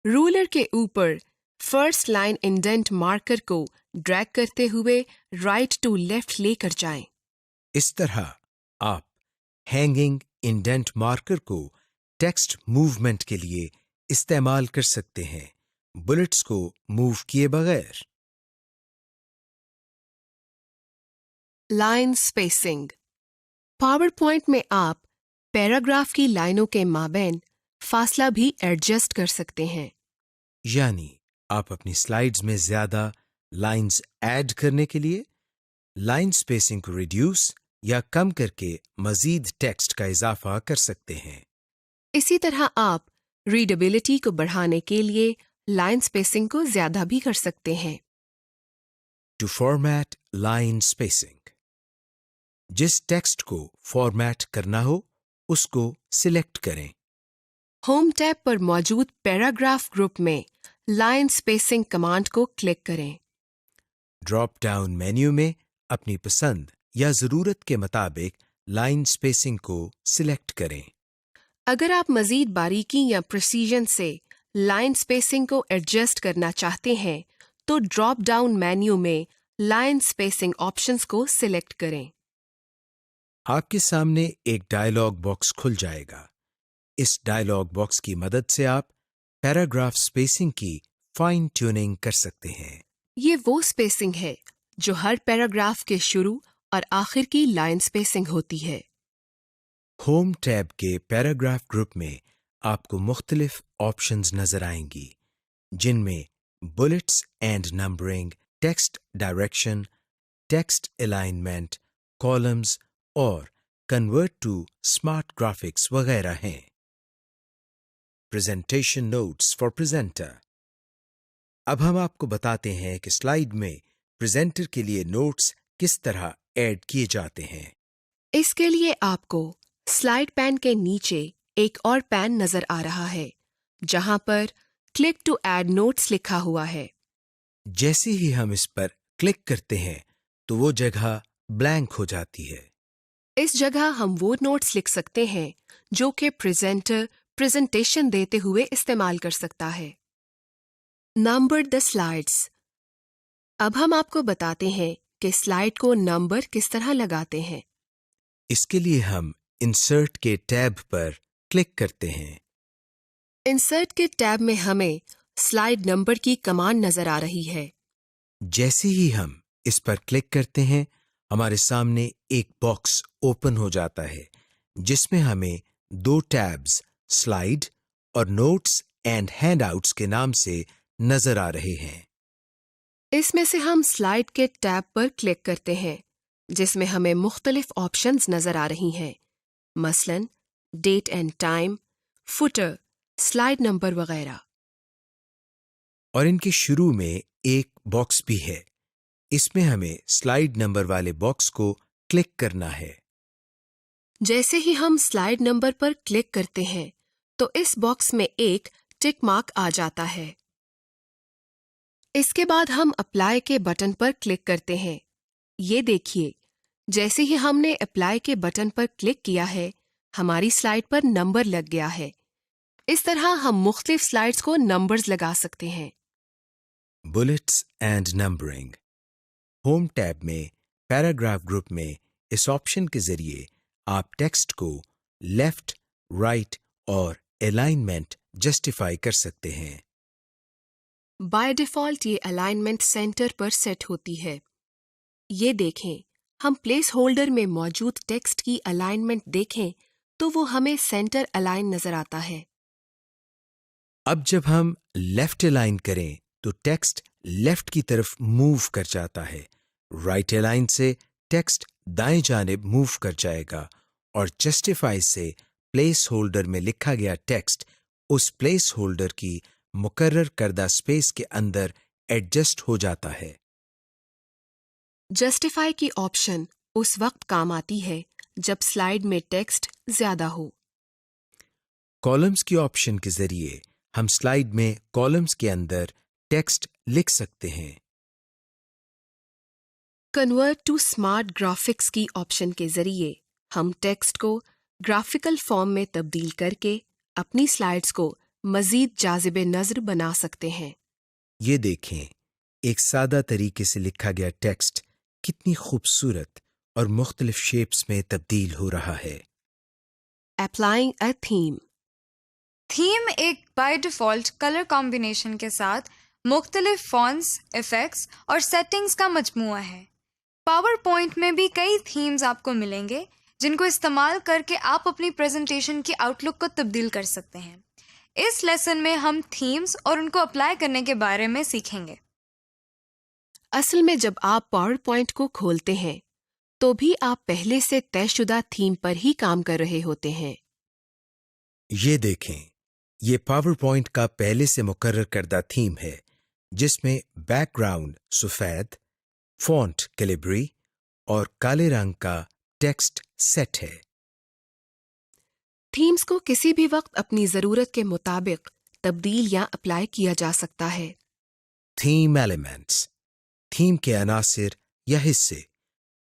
[SPEAKER 2] रूलर के ऊपर फर्स्ट लाइन इंडेंट मार्कर को ड्रैग करते हुए राइट टू लेफ्ट लेकर जाएं।
[SPEAKER 1] इस तरह आप हैंगिंग इंडेंट मार्कर को टेक्स्ट मूवमेंट के लिए इस्तेमाल कर सकते हैं, बुलेट्स को मूव किए बगैर।
[SPEAKER 2] Line spacing. पावर पॉइंट में आप पैराग्राफ की लाइनों के माबैन फासला भी एडजस्ट कर सकते हैं।
[SPEAKER 1] यानी आप अपनी स्लाइड्स में ज्यादा लाइंस ऐड करने के लिए लाइन स्पेसिंग को रिड्यूस या कम करके मजीद टेक्स्ट का इजाफा कर सकते हैं।
[SPEAKER 2] इसी तरह आप रीडेबिलिटी को बढ़ाने के लिए लाइन स्पेसिंग को ज्यादा भी कर सकते हैं।
[SPEAKER 1] टू फॉर्मेट लाइन स्पेसिंग, जिस टेक्स्ट को फॉर्मेट करना हो उसको सिलेक्ट करें।
[SPEAKER 2] होम टैब पर मौजूद पैराग्राफ ग्रुप में लाइन स्पेसिंग कमांड को क्लिक करें।
[SPEAKER 1] ड्रॉप डाउन मेन्यू में अपनी पसंद या ज़रूरत के मुताबिक लाइन स्पेसिंग को सिलेक्ट करें।
[SPEAKER 2] अगर आप मजीद बारीकी या प्रिसीजन से लाइन स्पेसिंग को एडजस्ट करना चाहते हैं तो ड्रॉप डाउन मेन्यू में लाइन स्पेसिंग ऑप्शंस को सिलेक्ट करें।
[SPEAKER 1] आपके सामने एक डायलॉग बॉक्स खुल जाएगा। इस डायलॉग बॉक्स की मदद से आप पैराग्राफ स्पेसिंग की फाइन ट्यूनिंग कर सकते हैं।
[SPEAKER 2] ये वो स्पेसिंग है जो हर पैराग्राफ के शुरू और आखिर की लाइन स्पेसिंग होती है।
[SPEAKER 1] होम टैब के पैराग्राफ ग्रुप में आपको मुख्तलिफ ऑप्शंस नजर आएंगी, जिनमें bullets and numbering, text direction, text alignment, columns और कन्वर्ट टू स्मार्ट ग्राफिक्स वगैरह हैं। Presentation notes for presenter. अब हम आपको बताते हैं कि स्लाइड में प्रेजेंटर के लिए नोट्स किस तरह ऐड किए जाते हैं।
[SPEAKER 2] इसके लिए आपको स्लाइड पैन के नीचे एक और पैन नजर आ रहा है जहां पर क्लिक टू ऐड नोट्स लिखा हुआ है।
[SPEAKER 1] जैसे ही हम इस पर क्लिक करते हैं तो वो जगह ब्लैंक हो जाती है।
[SPEAKER 2] इस जगह हम वो नोट्स लिख सकते हैं जो कि प्रेजेंटर प्रेजेंटेशन देते हुए इस्तेमाल कर सकता है। Number the slides. अब हम आपको बताते हैं कि स्लाइड को नंबर किस तरह लगाते हैं।
[SPEAKER 1] इसके लिए हम इंसर्ट के टैब पर क्लिक करते हैं।
[SPEAKER 2] इंसर्ट के टैब में हमें स्लाइड नंबर की कमांड नजर आ रही है।
[SPEAKER 1] जैसे ही हम इस पर क्लिक करते हैं हमारे सामने एक बॉक्स ओपन हो जाता है जिसमें हमें दो टैब्स स्लाइड और नोट्स एंड हैंडआउट्स के नाम से नजर आ रहे हैं।
[SPEAKER 2] इसमें से हम स्लाइड के टैब पर क्लिक करते हैं जिसमें हमें मुख्तलिफ ऑप्शंस नजर आ रही हैं, मसलन date and time, footer, slide number वगैरह।
[SPEAKER 1] और इनके शुरू में एक बॉक्स भी है। इसमें हमें स्लाइड नंबर वाले बॉक्स को क्लिक करना है।
[SPEAKER 2] जैसे ही हम स्लाइड नंबर पर क्लिक करते हैं तो इस बॉक्स में एक टिक मार्क आ जाता है। इसके बाद हम अप्लाई के बटन पर क्लिक करते हैं। ये देखिए, जैसे ही हमने अप्लाई के बटन पर क्लिक किया है हमारी स्लाइड पर नंबर लग गया है। इस तरह हम मुख्तलिफ स्लाइड्स को नंबर्स लगा सकते हैं।
[SPEAKER 1] Bullets and numbering. Home tab में पैराग्राफ ग्रुप में इस ऑप्शन के जरिए आप टेक्स्ट को लेफ्ट, राइट और अलाइनमेंट जस्टिफाई कर सकते हैं।
[SPEAKER 2] बाय डिफ़ॉल्ट ये अलाइनमेंट सेंटर पर सेट होती है। ये देखें, हम प्लेस होल्डर में मौजूद टेक्स्ट की अलाइनमेंट देखें तो वो हमें सेंटर अलाइन नजर आता है।
[SPEAKER 1] अब जब हम लेफ्ट अलाइन करें तो टेक्स्ट लेफ्ट की तरफ मूव कर जाता है। राइट अलाइन से टेक्स्ट दाएं जानिब मूव कर जाएगा और जस्टिफाई से प्लेस होल्डर में लिखा गया टेक्स्ट उस प्लेस होल्डर की मुकर्रर करदा स्पेस के अंदर एडजस्ट हो जाता है।
[SPEAKER 2] जस्टिफाई की ऑप्शन उस वक्त काम आती है जब स्लाइड में टेक्स्ट ज्यादा हो।
[SPEAKER 1] कॉलम्स की ऑप्शन के जरिए हम स्लाइड में कॉलम्स के अंदर टेक्स्ट लिख सकते हैं।
[SPEAKER 2] कन्वर्ट टू स्मार्ट ग्राफिक्स की ऑप्शन के जरिए हम टेक्स्ट को ग्राफिकल फॉर्म में तब्दील करके अपनी स्लाइड्स को मजीद जाज़िब नज़र बना सकते हैं।
[SPEAKER 1] ये देखें, एक सादा तरीके से लिखा गया टेक्स्ट कितनी खूबसूरत और मुख्तलिफ शेप्स में तब्दील हो रहा है।
[SPEAKER 2] Applying a theme.
[SPEAKER 3] थीम एक बाय डिफ़ॉल्ट कलर कॉम्बिनेशन के साथ मुख्तलिफ फॉन्ट्स, इफ़ेक्ट्स और सेटिंग्स का मजमूआ है। पावर पॉइंट में भी कई थीम्स आपको मिलेंगे जिनको इस्तेमाल करके आप अपनी प्रेजेंटेशन की आउटलुक को तब्दील कर सकते हैं। इस लेसन में हम थीम्स और उनको अप्लाई करने के बारे में सीखेंगे।
[SPEAKER 2] असल में जब आप पावर पॉइंट को खोलते हैं तो भी आप पहले से तयशुदा थीम पर ही काम कर रहे होते हैं।
[SPEAKER 1] ये देखें, ये पावर पॉइंट का पहले से मुकर्रर करदा थीम है जिसमें बैकग्राउंड सफेद, फॉन्ट कैलिब्री और काले रंग का टेक्स्ट सेट है।
[SPEAKER 2] थीम्स को किसी भी वक्त अपनी ज़रूरत के मुताबिक तब्दील या अप्लाई किया जा सकता है।
[SPEAKER 1] थीम एलिमेंट्स, थीम के अनासिर या हिस्से।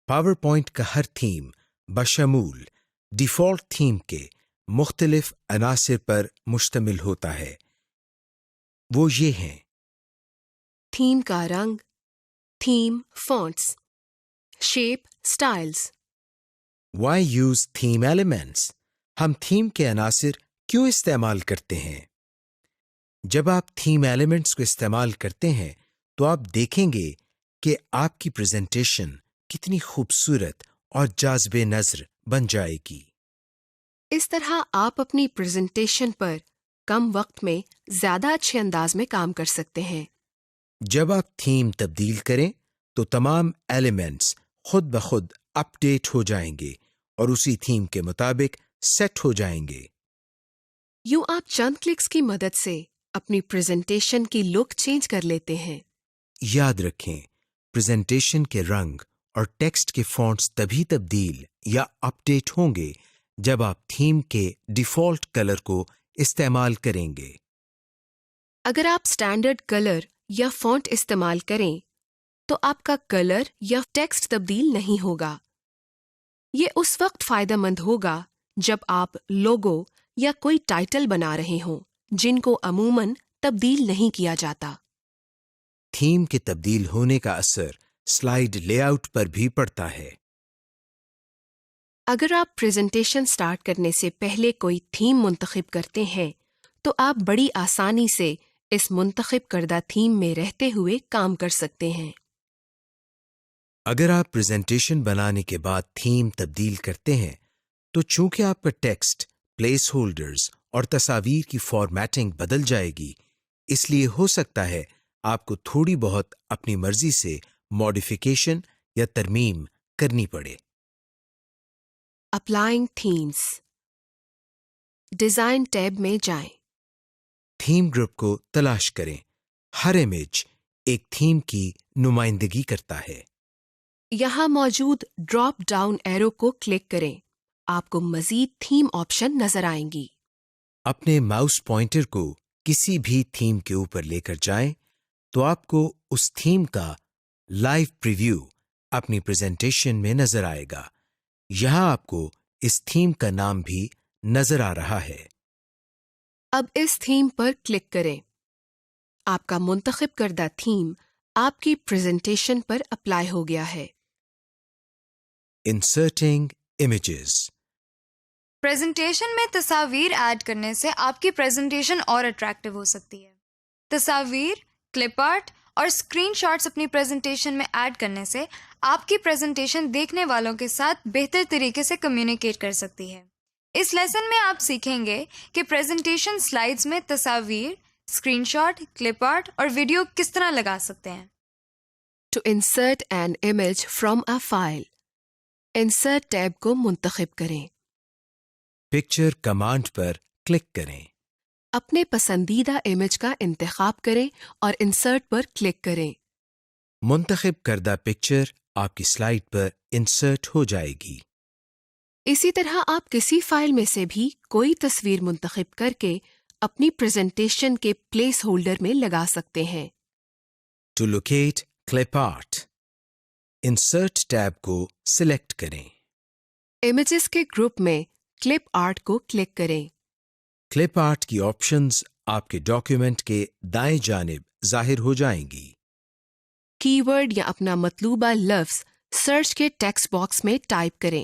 [SPEAKER 1] पावर पॉइंट का हर थीम बशमूल डिफ़ॉल्ट थीम के मुख्तलिफ अनासिर पर मुश्तमिल होता है। वो ये हैं:
[SPEAKER 2] थीम का रंग, theme fonts, shape, styles.
[SPEAKER 1] Why use theme elements? हम थीम के अनासिर क्यों इस्तेमाल करते हैं? जब आप थीम एलिमेंट्स को इस्तेमाल करते हैं तो आप देखेंगे कि आपकी प्रेजेंटेशन कितनी खूबसूरत और जाज़िबे नज़र बन जाएगी।
[SPEAKER 2] इस तरह आप अपनी प्रेजेंटेशन पर कम वक्त में ज्यादा अच्छे अंदाज में काम कर सकते हैं।
[SPEAKER 1] जब आप थीम तब्दील करें तो तमाम एलिमेंट्स खुद ब खुद अपडेट हो जाएंगे और उसी थीम के मुताबिक सेट हो जाएंगे।
[SPEAKER 2] यूं आप चंद क्लिक्स की मदद से अपनी प्रेजेंटेशन की लुक चेंज कर लेते हैं।
[SPEAKER 1] याद रखें, प्रेजेंटेशन के रंग और टेक्स्ट के फॉन्ट्स तभी तब्दील या अपडेट होंगे जब आप थीम के डिफ़ॉल्ट कलर को इस्तेमाल करेंगे।
[SPEAKER 2] अगर आप स्टैंडर्ड कलर या फॉन्ट इस्तेमाल करें तो आपका कलर या टेक्स्ट तब्दील नहीं होगा। ये उस वक्त फायदेमंद होगा जब आप लोगो या कोई टाइटल बना रहे हों जिनको अमूमन तब्दील नहीं किया जाता।
[SPEAKER 1] थीम के तब्दील होने का असर स्लाइड लेआउट पर भी पड़ता है।
[SPEAKER 2] अगर आप प्रेजेंटेशन स्टार्ट करने से पहले कोई थीम मुंतखब करते हैं तो आप बड़ी आसानी से इस मुंतखब करदा थीम में रहते हुए काम कर सकते हैं।
[SPEAKER 1] अगर आप प्रेजेंटेशन बनाने के बाद थीम तब्दील करते हैं तो चूंकि आपका टेक्स्ट, प्लेस होल्डर्स और तस्वीर की फॉर्मेटिंग बदल जाएगी, इसलिए हो सकता है आपको थोड़ी बहुत अपनी मर्जी से मॉडिफिकेशन या तरमीम करनी पड़े।
[SPEAKER 2] Applying themes. डिजाइन टैब में जाएं।
[SPEAKER 1] थीम ग्रुप को तलाश करें। हर इमेज एक थीम की नुमाइंदगी करता है।
[SPEAKER 2] यहाँ मौजूद ड्रॉप डाउन एरो को क्लिक करें। आपको मजीद थीम ऑप्शन नजर आएंगी।
[SPEAKER 1] अपने माउस पॉइंटर को किसी भी थीम के ऊपर लेकर जाएं तो आपको उस थीम का लाइव प्रीव्यू अपनी प्रेजेंटेशन में नजर आएगा। यहाँ आपको इस थीम का नाम भी नजर आ रहा है।
[SPEAKER 2] अब इस थीम पर क्लिक करें। آپ کا منتخب کردہ تھیم آپ کی پریزنٹیشن پر اپلائی ہو گیا ہے.
[SPEAKER 1] Inserting images.
[SPEAKER 3] پریزنٹیشن میں تصاویر ایڈ کرنے سے آپ کی پریزنٹیشن اور اٹریکٹیو ہو سکتی ہے. تصاویر، کلپ آرٹ اور اسکرین شاٹس اپنی پریزنٹیشن میں ایڈ کرنے سے آپ کی پریزنٹیشن دیکھنے والوں کے ساتھ بہتر طریقے سے کمیونیکیٹ کر سکتی ہے. اس لیسن میں آپ سیکھیں گے کہ پریزنٹیشن سلائیڈز میں تصاویر، اسکرین شاٹ، کلپ آرٹ اور ویڈیو کس طرح لگا سکتے ہیں.
[SPEAKER 2] To insert an image from a file, insert tab کو منتخب کریں.
[SPEAKER 1] پکچر کمانڈ پر کلک کریں.
[SPEAKER 2] اپنے پسندیدہ امیج کا انتخاب کریں اور انسرٹ پر کلک کریں.
[SPEAKER 1] منتخب کردہ پکچر آپ کی سلائیڈ پر انسرٹ ہو جائے گی.
[SPEAKER 2] اسی طرح آپ کسی فائل میں سے بھی کوئی تصویر منتخب کر کے اپنی پریزنٹیشن کے پلیس ہولڈر میں لگا سکتے ہیں.
[SPEAKER 1] To locate clip art, insert tab کو سلیکٹ کریں.
[SPEAKER 2] امیجز کے گروپ میں کلپ آرٹ کو کلک کریں.
[SPEAKER 1] کلپ آرٹ کی آپشنز آپ کے ڈاکیومنٹ کے دائیں جانب ظاہر ہو جائیں گی.
[SPEAKER 2] کی ورڈ یا اپنا مطلوبہ لفظ سرچ کے ٹیکسٹ باکس میں ٹائپ کریں،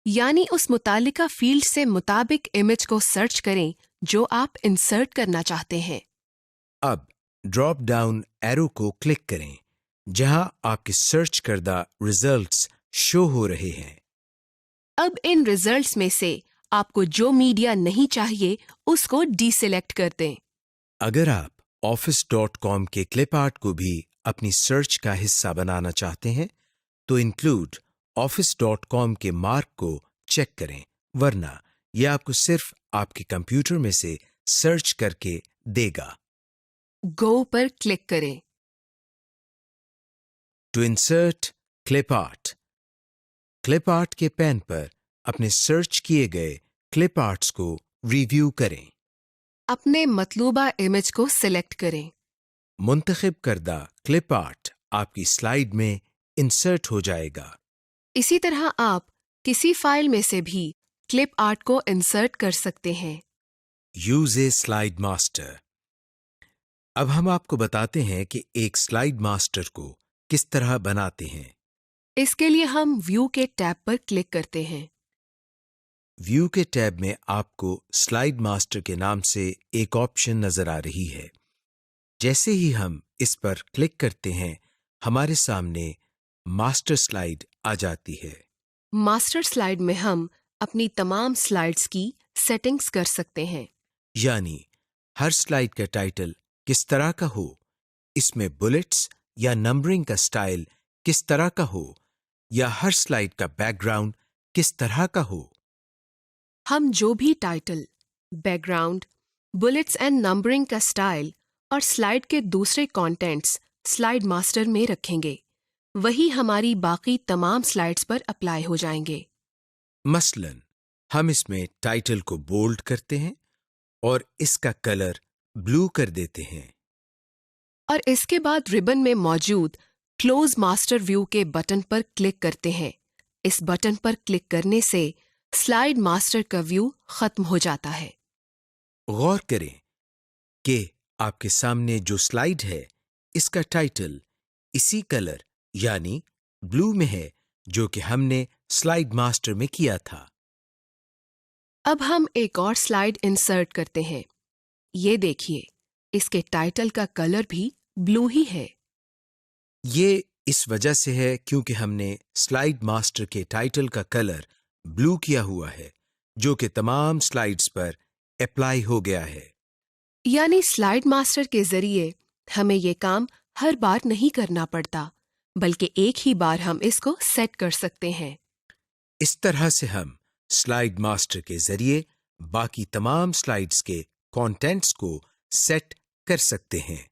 [SPEAKER 2] یعنی اس متعلقہ فیلڈ سے مطابق امیج کو سرچ کریں جو آپ انسرٹ کرنا چاہتے ہیں.
[SPEAKER 1] اب ڈراپ ڈاؤن ایرو کو کلک کریں جہاں آپ کے سرچ کردہ ریزلٹس شو ہو رہے ہیں.
[SPEAKER 2] اب ان ریزلٹس میں سے آپ کو جو میڈیا نہیں چاہیے اس کو ڈی سلیکٹ کر دیں.
[SPEAKER 1] اگر آپ office.com کے کلپ آرٹ کو بھی اپنی سرچ کا حصہ بنانا چاہتے ہیں تو انکلوڈ office.com کے مارک کو چیک کریں، ورنہ یہ آپ کو صرف آپ کے کمپیوٹر میں سے سرچ کر کے دے گا.
[SPEAKER 2] گو پر کلک کریں.
[SPEAKER 1] To insert clip art, clip art کے پین پر اپنے سرچ کیے گئے کلپ آرٹس کو ریویو کریں.
[SPEAKER 2] اپنے مطلوبہ امیج کو سلیکٹ کریں.
[SPEAKER 1] منتخب کردہ کلپ آرٹ آپ کی سلائیڈ میں انسرٹ ہو جائے گا.
[SPEAKER 2] اسی طرح آپ کسی فائل میں سے بھی کلپ آرٹ کو انسرٹ کر سکتے ہیں.
[SPEAKER 1] Use a slide master. اب ہم آپ کو بتاتے ہیں کہ ایک سلائیڈ ماسٹر کو کس طرح بناتے ہیں.
[SPEAKER 2] اس کے لیے ہم ویو کے ٹیب پر کلک کرتے ہیں.
[SPEAKER 1] ویو کے ٹیب میں آپ کو سلائیڈ ماسٹر کے نام سے ایک آپشن نظر آ رہی ہے. جیسے ہی ہم اس پر کلک کرتے ہیں ہمارے سامنے ماسٹر سلائیڈ آ جاتی ہے.
[SPEAKER 2] ماسٹر سلائیڈ میں ہم اپنی تمام سلائیڈز کی سیٹنگز کر سکتے ہیں.
[SPEAKER 1] یعنی ہر سلائیڈ کا ٹائٹل کس طرح کا ہو، اس میں بلٹس یا نمبرنگ کا سٹائل کس طرح کا ہو، یا ہر سلائیڈ کا بیک گراؤنڈ کس طرح کا ہو.
[SPEAKER 2] ہم جو بھی title, background, bullets and numbering کا سٹائل اور سلائیڈ کے دوسرے کانٹینٹس سلائیڈ ماسٹر میں رکھیں گے وہی ہماری باقی تمام سلائیڈز پر اپلائی ہو جائیں گے.
[SPEAKER 1] مثلا ہم اس میں ٹائٹل کو بولڈ کرتے ہیں اور اس کا کلر بلو کر دیتے ہیں.
[SPEAKER 2] اور اس کے بعد ربن میں موجود کلوز ماسٹر ویو کے بٹن پر کلک کرتے ہیں. اس بٹن پر کلک کرنے سے سلائیڈ ماسٹر کا ویو ختم ہو جاتا ہے.
[SPEAKER 1] غور کریں کہ آپ کے سامنے جو سلائیڈ ہے اس کا ٹائٹل اسی کلر یعنی بلو میں ہے جو کہ ہم نے سلائیڈ ماسٹر میں کیا تھا.
[SPEAKER 2] اب ہم ایک اور سلائیڈ انسرٹ کرتے ہیں. یہ دیکھیے اس کے ٹائٹل کا کلر بھی بلو ہی ہے.
[SPEAKER 1] یہ اس وجہ سے ہے کیونکہ ہم نے سلائیڈ ماسٹر کے ٹائٹل کا کلر بلو کیا ہوا ہے جو کہ تمام سلائیڈز پر اپلائی ہو گیا ہے.
[SPEAKER 2] یعنی سلائیڈ ماسٹر کے ذریعے ہمیں یہ کام ہر بار نہیں کرنا پڑتا بلکہ ایک ہی بار ہم اس کو سیٹ کر سکتے ہیں.
[SPEAKER 1] اس طرح سے ہم سلائیڈ ماسٹر کے ذریعے باقی تمام سلائیڈز کے کانٹینٹس کو سیٹ کر سکتے ہیں.